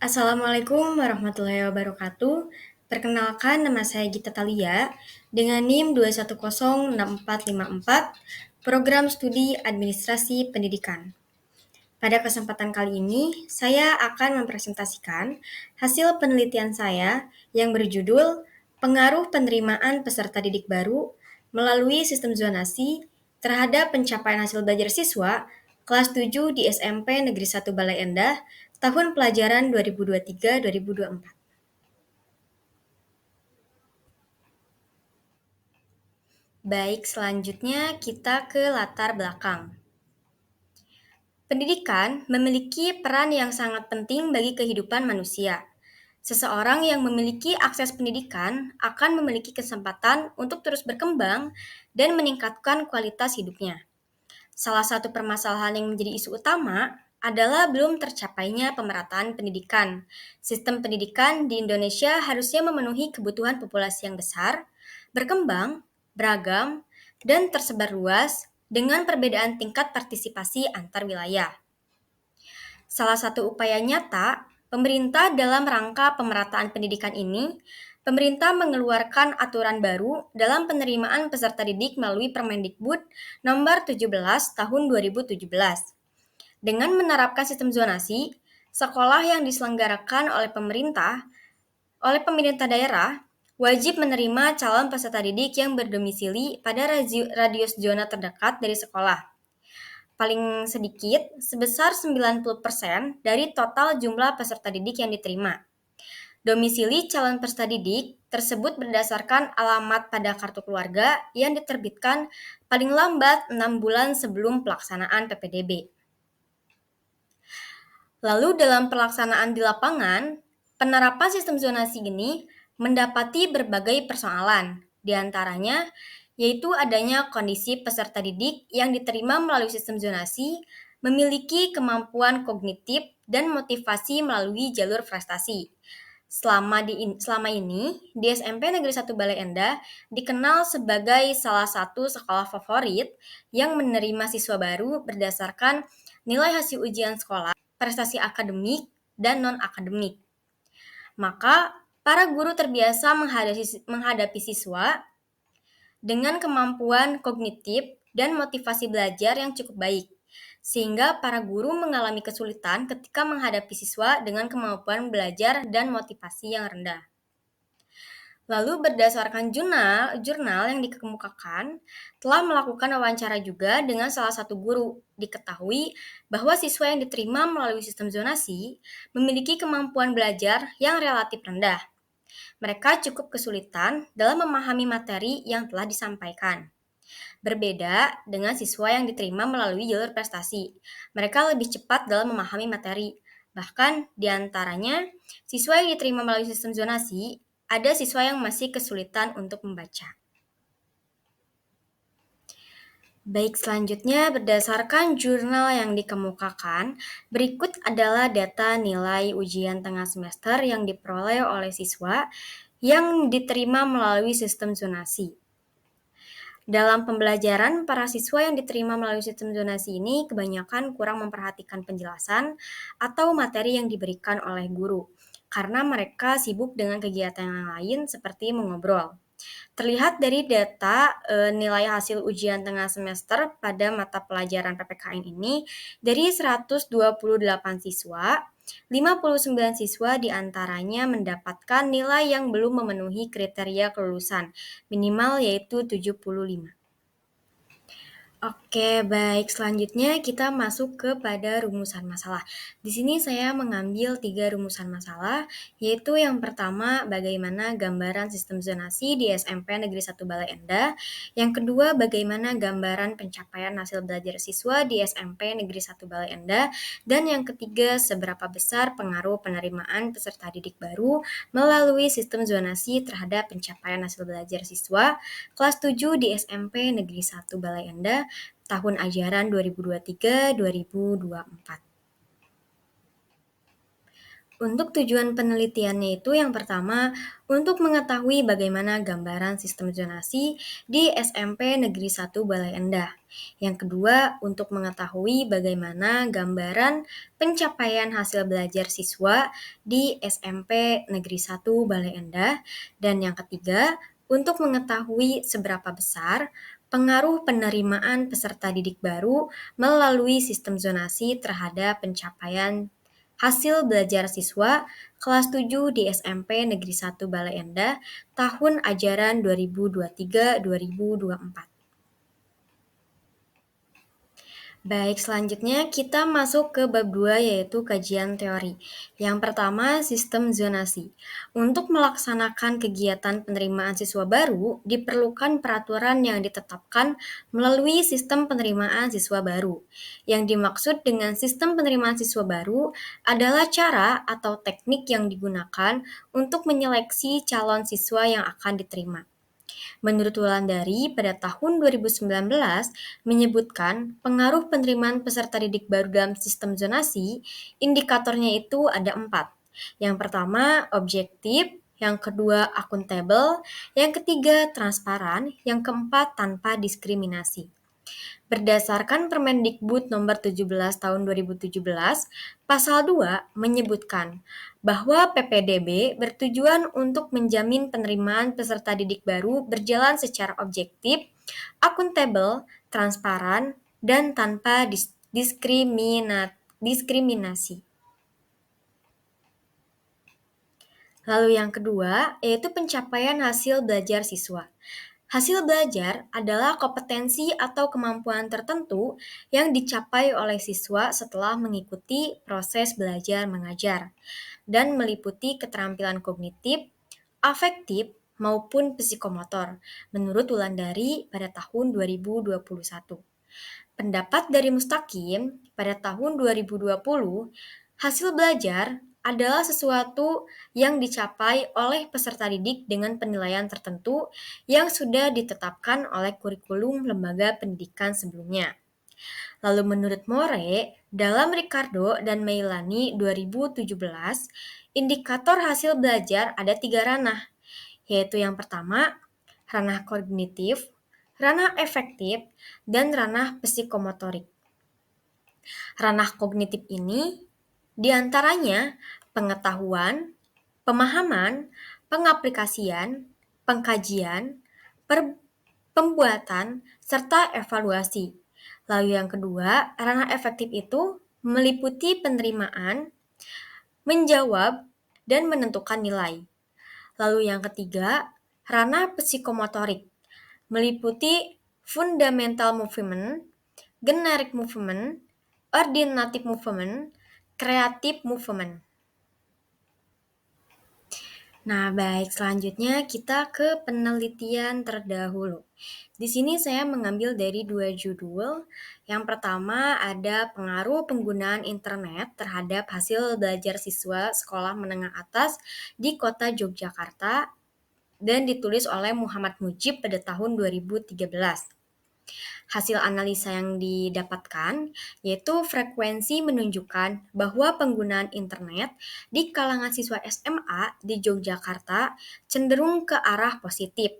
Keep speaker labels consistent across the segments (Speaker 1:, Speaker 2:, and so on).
Speaker 1: Assalamualaikum warahmatullahi wabarakatuh. Perkenalkan, nama saya Gita Talia dengan NIM 2106454, Program Studi Administrasi Pendidikan. Pada kesempatan kali ini, saya akan mempresentasikan hasil penelitian saya yang berjudul Pengaruh Penerimaan Peserta Didik Baru melalui Sistem Zonasi terhadap Pencapaian Hasil Belajar Siswa kelas 7 di SMP Negeri 1 Balai Endah tahun pelajaran 2023-2024. Baik, selanjutnya kita ke latar belakang. Pendidikan memiliki peran yang sangat penting bagi kehidupan manusia. Seseorang yang memiliki akses pendidikan akan memiliki kesempatan untuk terus berkembang dan meningkatkan kualitas hidupnya. Salah satu permasalahan yang menjadi isu utama adalah belum tercapainya pemerataan pendidikan. Sistem pendidikan di Indonesia harusnya memenuhi kebutuhan populasi yang besar, berkembang, beragam, dan tersebar luas dengan perbedaan tingkat partisipasi antar wilayah. Salah satu upaya nyata pemerintah dalam rangka pemerataan pendidikan ini, pemerintah mengeluarkan aturan baru dalam penerimaan peserta didik melalui Permendikbud nomor 17 tahun 2017. Dengan menerapkan sistem zonasi, sekolah yang diselenggarakan oleh pemerintah daerah wajib menerima calon peserta didik yang berdomisili pada radius zona terdekat dari sekolah paling sedikit sebesar 90% dari total jumlah peserta didik yang diterima. Domisili calon peserta didik tersebut berdasarkan alamat pada kartu keluarga yang diterbitkan paling lambat 6 bulan sebelum pelaksanaan PPDB. Lalu dalam pelaksanaan di lapangan, penerapan sistem zonasi ini mendapati berbagai persoalan, di antaranya yaitu adanya kondisi peserta didik yang diterima melalui sistem zonasi memiliki kemampuan kognitif dan motivasi melalui jalur prestasi. Selama ini, di SMP Negeri 1 Balai Endah dikenal sebagai salah satu sekolah favorit yang menerima siswa baru berdasarkan nilai hasil ujian sekolah, prestasi akademik, dan non-akademik. Maka, para guru terbiasa menghadapi siswa dengan kemampuan kognitif dan motivasi belajar yang cukup baik, sehingga para guru mengalami kesulitan ketika menghadapi siswa dengan kemampuan belajar dan motivasi yang rendah. Lalu berdasarkan jurnal yang dikemukakan, telah melakukan wawancara juga dengan salah satu guru. Diketahui bahwa siswa yang diterima melalui sistem zonasi memiliki kemampuan belajar yang relatif rendah. Mereka cukup kesulitan dalam memahami materi yang telah disampaikan. Berbeda dengan siswa yang diterima melalui jalur prestasi. Mereka lebih cepat dalam memahami materi. Bahkan di antaranya, siswa yang diterima melalui sistem zonasi, ada siswa yang masih kesulitan untuk membaca. Baik, selanjutnya berdasarkan jurnal yang dikemukakan, berikut adalah data nilai ujian tengah semester yang diperoleh oleh siswa yang diterima melalui sistem zonasi. Dalam pembelajaran, para siswa yang diterima melalui sistem zonasi ini kebanyakan kurang memperhatikan penjelasan atau materi yang diberikan oleh guru, karena mereka sibuk dengan kegiatan yang lain seperti mengobrol. Terlihat dari data nilai hasil ujian tengah semester pada mata pelajaran PPKN ini, dari 128 siswa, 59 siswa diantaranya mendapatkan nilai yang belum memenuhi kriteria kelulusan, minimal yaitu 75. Oke, baik. Selanjutnya kita masuk kepada rumusan masalah. Di sini saya mengambil 3 rumusan masalah, yaitu yang pertama, bagaimana gambaran sistem zonasi di SMP Negeri 1 Balai Endah. Yang kedua, bagaimana gambaran pencapaian hasil belajar siswa di SMP Negeri 1 Balai Endah. Dan yang ketiga, seberapa besar pengaruh penerimaan peserta didik baru melalui sistem zonasi terhadap pencapaian hasil belajar siswa kelas 7 di SMP Negeri 1 Balai Endah tahun ajaran 2023-2024. Untuk tujuan penelitiannya itu yang pertama, untuk mengetahui bagaimana gambaran sistem zonasi di SMP Negeri 1 Balai Endah. Yang kedua, untuk mengetahui bagaimana gambaran pencapaian hasil belajar siswa di SMP Negeri 1 Balai Endah. Dan yang ketiga, untuk mengetahui seberapa besar pengaruh penerimaan peserta didik baru melalui sistem zonasi terhadap pencapaian hasil belajar siswa kelas 7 di SMP Negeri 1 Balai Endah tahun ajaran 2023-2024. Baik, selanjutnya kita masuk ke bab 2 yaitu kajian teori. Yang pertama, sistem zonasi. Untuk melaksanakan kegiatan penerimaan siswa baru, diperlukan peraturan yang ditetapkan melalui sistem penerimaan siswa baru. Yang dimaksud dengan sistem penerimaan siswa baru adalah cara atau teknik yang digunakan untuk menyeleksi calon siswa yang akan diterima. Menurut Wulandari, pada tahun 2019 menyebutkan pengaruh penerimaan peserta didik baru dalam sistem zonasi, indikatornya itu ada 4. Yang pertama, objektif, yang kedua, akuntabel, yang ketiga, transparan, yang keempat, tanpa diskriminasi. Berdasarkan Permendikbud nomor 17 tahun 2017, pasal 2 menyebutkan bahwa PPDB bertujuan untuk menjamin penerimaan peserta didik baru berjalan secara objektif, akuntabel, transparan, dan tanpa diskriminasi. Lalu yang kedua, yaitu pencapaian hasil belajar siswa. Hasil belajar adalah kompetensi atau kemampuan tertentu yang dicapai oleh siswa setelah mengikuti proses belajar mengajar dan meliputi keterampilan kognitif, afektif, maupun psikomotor menurut Wulandari pada tahun 2021. Pendapat dari Mustaqim pada tahun 2020, hasil belajar adalah sesuatu yang dicapai oleh peserta didik dengan penilaian tertentu yang sudah ditetapkan oleh kurikulum lembaga pendidikan sebelumnya. Lalu menurut More, dalam Ricardo dan Meilani 2017, indikator hasil belajar ada 3 ranah, yaitu yang pertama, ranah kognitif, ranah efektif, dan ranah psikomotorik. Ranah kognitif ini diantaranya pengetahuan, pemahaman, pengaplikasian, pengkajian, pembuatan, serta evaluasi. Lalu yang kedua, ranah efektif itu meliputi penerimaan, menjawab, dan menentukan nilai. Lalu yang ketiga, ranah psikomotorik meliputi fundamental movement, generic movement, ordinative movement, creative movement. Nah, baik, selanjutnya kita ke penelitian terdahulu. Di sini saya mengambil dari 2 judul. Yang pertama ada pengaruh penggunaan internet terhadap hasil belajar siswa sekolah menengah atas di kota Yogyakarta dan ditulis oleh Muhammad Mujib pada tahun 2013. Hasil analisa yang didapatkan yaitu frekuensi menunjukkan bahwa penggunaan internet di kalangan siswa SMA di Yogyakarta cenderung ke arah positif.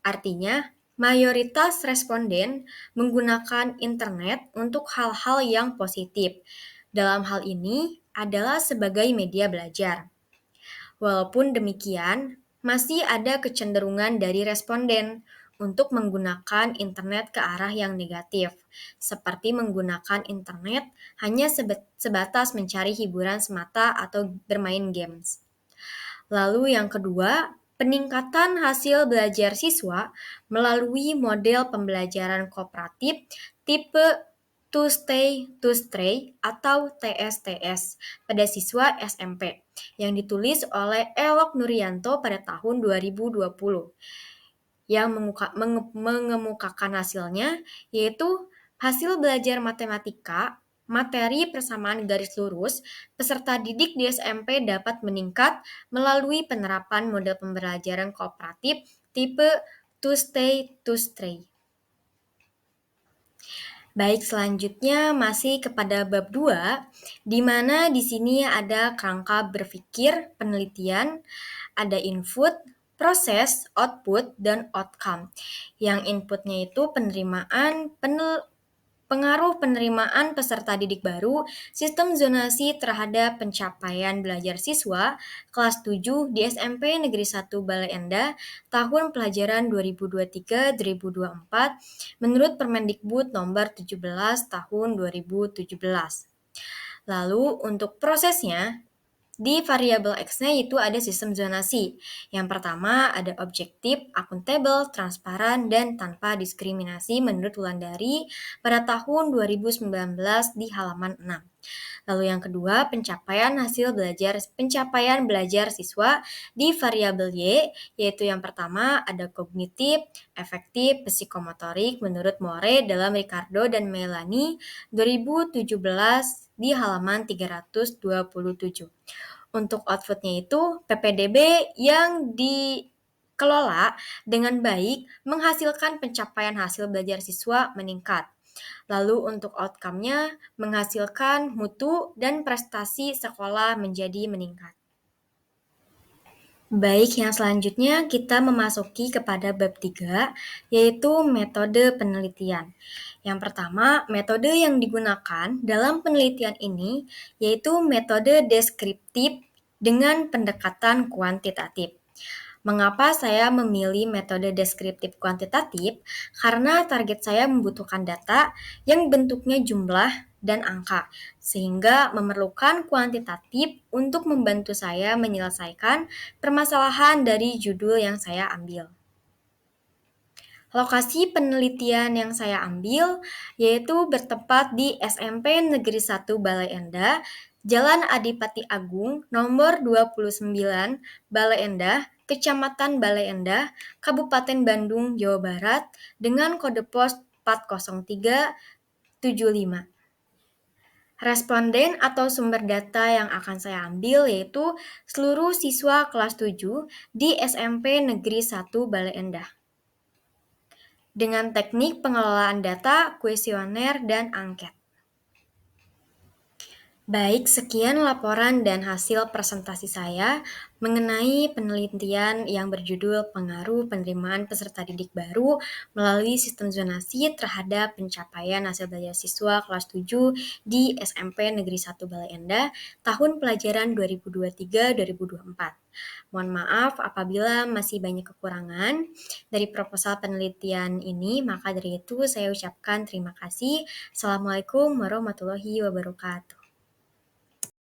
Speaker 1: Artinya, mayoritas responden menggunakan internet untuk hal-hal yang positif. Dalam hal ini adalah sebagai media belajar. Walaupun demikian, masih ada kecenderungan dari responden untuk menggunakan internet ke arah yang negatif, seperti menggunakan internet hanya sebatas mencari hiburan semata atau bermain games. Lalu yang kedua, peningkatan hasil belajar siswa melalui model pembelajaran kooperatif tipe To Stray atau TSTS pada siswa SMP yang ditulis oleh Elok Nurianto pada tahun 2020 yang mengemukakan hasilnya yaitu hasil belajar matematika, materi persamaan garis lurus, peserta didik di SMP dapat meningkat melalui penerapan model pembelajaran kooperatif tipe To Stray. Baik, selanjutnya masih kepada bab 2, di mana di sini ada kerangka berpikir, penelitian, ada input, proses, output, dan outcome. Yang inputnya itu pengaruh penerimaan peserta didik baru, sistem zonasi terhadap pencapaian belajar siswa kelas 7 di SMP Negeri 1 Bale Endah tahun pelajaran 2023-2024 menurut Permendikbud nomor 17 tahun 2017. Lalu untuk prosesnya, di variabel X-nya itu ada sistem zonasi. Yang pertama ada objektif, akuntabel, transparan, dan tanpa diskriminasi menurut Wulandari pada tahun 2019 di halaman 6. Lalu yang kedua, pencapaian belajar siswa di variabel Y, yaitu yang pertama ada kognitif, efektif, psikomotorik menurut More dalam Ricardo dan Melanie 2017 di halaman 327. Untuk outputnya itu PPDB yang dikelola dengan baik menghasilkan pencapaian hasil belajar siswa meningkat. Lalu untuk outcome-nya menghasilkan mutu dan prestasi sekolah menjadi meningkat. Baik, yang selanjutnya kita memasuki kepada bab 3, yaitu metode penelitian. Yang pertama, metode yang digunakan dalam penelitian ini yaitu metode deskriptif dengan pendekatan kuantitatif. Mengapa saya memilih metode deskriptif kuantitatif? Karena target saya membutuhkan data yang bentuknya jumlah dan angka, sehingga memerlukan kuantitatif untuk membantu saya menyelesaikan permasalahan dari judul yang saya ambil. Lokasi penelitian yang saya ambil yaitu bertempat di SMP Negeri 1 Bale Endah, Jalan Adipati Agung, nomor 29, Bale Endah, Kecamatan Bale Endah, Kabupaten Bandung, Jawa Barat, dengan kode pos 40375. Responden atau sumber data yang akan saya ambil yaitu seluruh siswa kelas 7 di SMP Negeri 1 Bale Endah dengan teknik pengelolaan data, kuesioner, dan angket. Baik, sekian laporan dan hasil presentasi saya mengenai penelitian yang berjudul Pengaruh Penerimaan Peserta Didik Baru melalui Sistem Zonasi terhadap Pencapaian Hasil Belajar Siswa kelas 7 di SMP Negeri 1 Bale Endah tahun pelajaran 2023-2024. Mohon maaf apabila masih banyak kekurangan dari proposal penelitian ini, maka dari itu saya ucapkan terima kasih. Assalamualaikum warahmatullahi wabarakatuh.